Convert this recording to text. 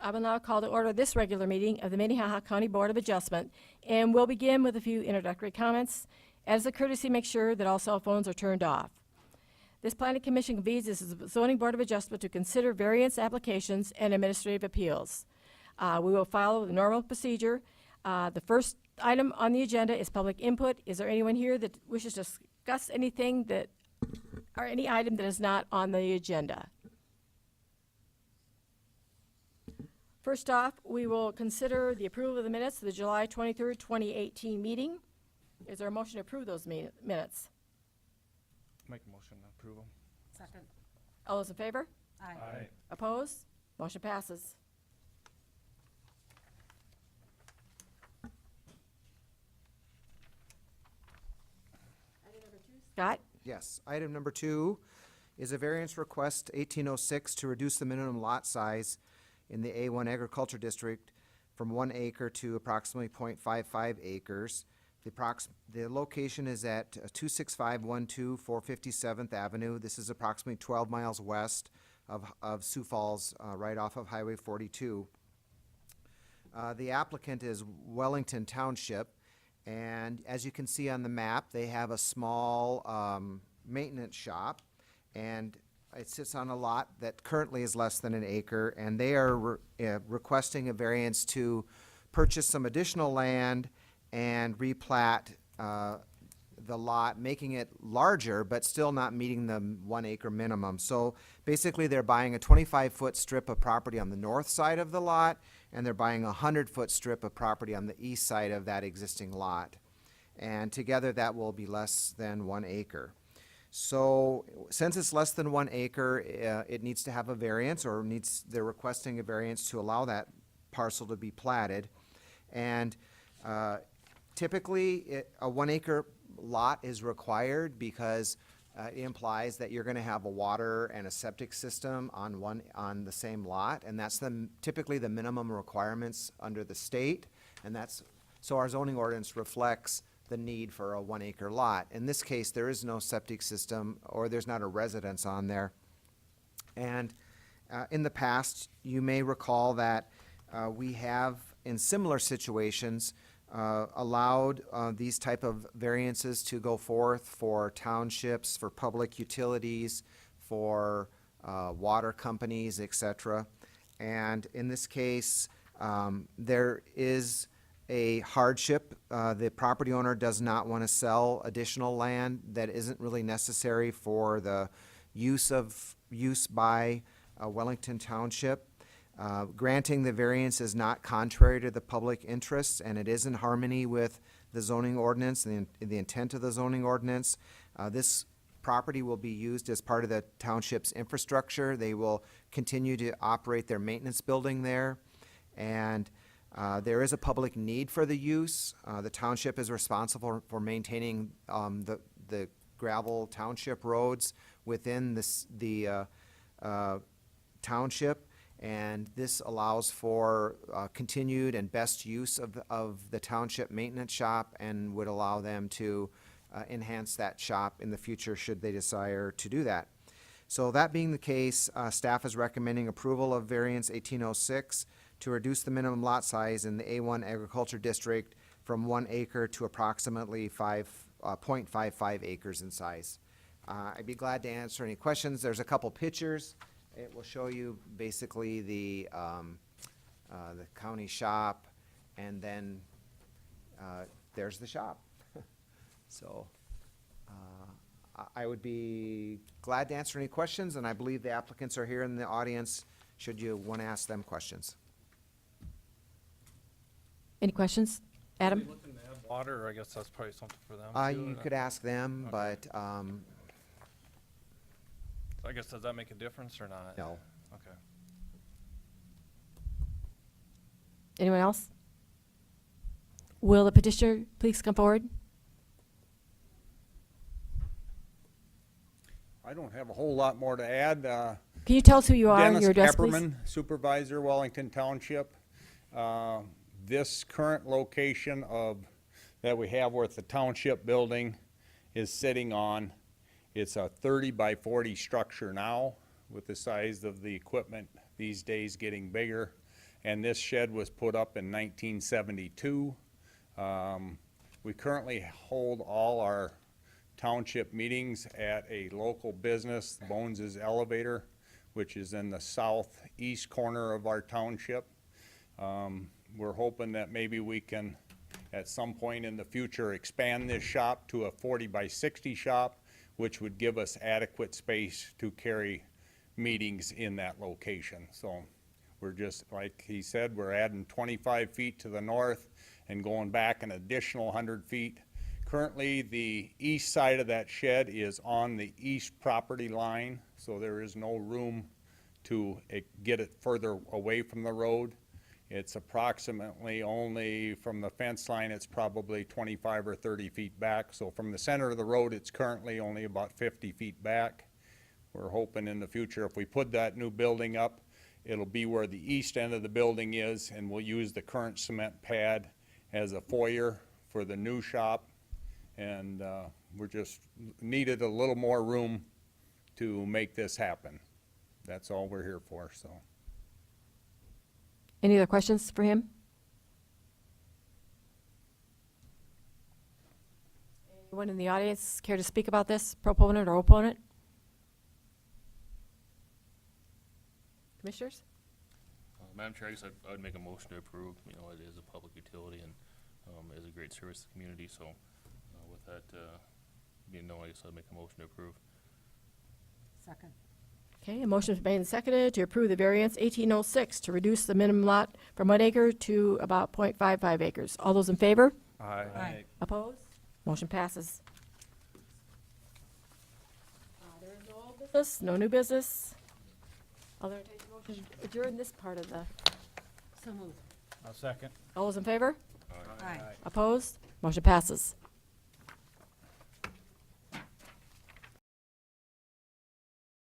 I will now call to order this regular meeting of the Minnehaha County Board of Adjustment, and we'll begin with a few introductory comments. As a courtesy, make sure that all cell phones are turned off. This Planning Commission convenes as the Zoning Board of Adjustment to consider variance applications and administrative appeals. We will follow the normal procedure. The first item on the agenda is public input. Is there anyone here that wishes to discuss anything that, or any item that is not on the agenda? First off, we will consider the approval of the minutes of the July 23rd, 2018 meeting. Is there a motion to approve those minutes? Make a motion to approve them. Second. All those in favor? Aye. Opposed? Motion passes. Item number 2, Scott? Yes, item number 2 is a variance request 1806 to reduce the minimum lot size in the A1 Agriculture District from 1 acre to approximately 0.55 acres. The location is at 26512 457th Avenue. This is approximately 12 miles west of Sioux Falls, right off of Highway 42. The applicant is Wellington Township, and as you can see on the map, they have a small maintenance shop, and it sits on a lot that currently is less than an acre, and they are requesting a variance to purchase some additional land and replat the lot, making it larger, but still not meeting the 1 acre minimum. So basically, they're buying a 25-foot strip of property on the north side of the lot, and they're buying a 100-foot strip of property on the east side of that existing lot. And together, that will be less than 1 acre. So since it's less than 1 acre, it needs to have a variance, or they're requesting a variance to allow that parcel to be platted. And typically, a 1 acre lot is required because it implies that you're going to have a water and a septic system on the same lot, and that's typically the minimum requirements under the state, and so our zoning ordinance reflects the need for a 1 acre lot. In this case, there is no septic system, or there's not a residence on there. And in the past, you may recall that we have, in similar situations, allowed these type of variances to go forth for townships, for public utilities, for water companies, etc. And in this case, there is a hardship. The property owner does not want to sell additional land that isn't really necessary for the use by Wellington Township. Granting the variance is not contrary to the public interests, and it is in harmony with the zoning ordinance and the intent of the zoning ordinance. This property will be used as part of the township's infrastructure. They will continue to operate their maintenance building there, and there is a public need for the use. The township is responsible for maintaining the gravel township roads within the township, and this allows for continued and best use of the township maintenance shop, and would allow them to enhance that shop in the future should they desire to do that. So that being the case, staff is recommending approval of variance 1806 to reduce the minimum lot size in the A1 Agriculture District from 1 acre to approximately 0.55 acres in size. I'd be glad to answer any questions. There's a couple pictures. It will show you basically the county shop, and then there's the shop. So I would be glad to answer any questions, and I believe the applicants are here in the audience should you want to ask them questions. Any questions? Adam? Are they looking to add water, or I guess that's probably something for them too, You or could ask them, Okay. but I guess, does that make a difference or not? no. Okay. Anyone else? Will the petitioner please come forward? I don't have a whole lot more to add. Can you tell us who you are and Dennis your address, please? Epperman, Supervisor, Wellington Township. This current location that we have with the township building is sitting on, it's a 30 by 40 structure now, with the size of the equipment these days getting bigger. and this shed was put up in 1972. We currently hold all our township meetings at a local business, Bones's Elevator, which is in the southeast corner of our township. We're hoping that maybe we can, at some point in the future, expand this shop to a 40 by 60 shop, which would give us adequate space to carry meetings in that location. So we're just, like he said, we're adding 25 feet to the north and going back an additional 100 feet. Currently, the east side of that shed is on the east property line, so there is no room to get it further away from the road. It's approximately only from the fence line, it's probably 25 or 30 feet back. So from the center of the road, it's currently only about 50 feet back. We're hoping in the future, if we put that new building up, it'll be where the east end of the building is, and we'll use the current cement pad as a foyer for the new shop. And we're just needed a little more room to make this happen. That's all we're here for, so. Any other questions for him? Anyone in the audience care to speak about this, proponent or opponent? Commissioners? Madam Chair, I guess I would make a motion to approve. You know, it is a public utility and is a great service to the community. So with that being known, I guess I'd make a motion to approve. Second. Okay, a motion is made and seconded to approve the variance 1806 to reduce the minimum lot from 1 acre to about .55 acres. All those in favor? Aye. Opposed? Motion passes. There is no old business, no new business. I'll entertain a motion to adjourn this part of the, So moved. A second. all those in favor? Aye. Opposed? Motion passes.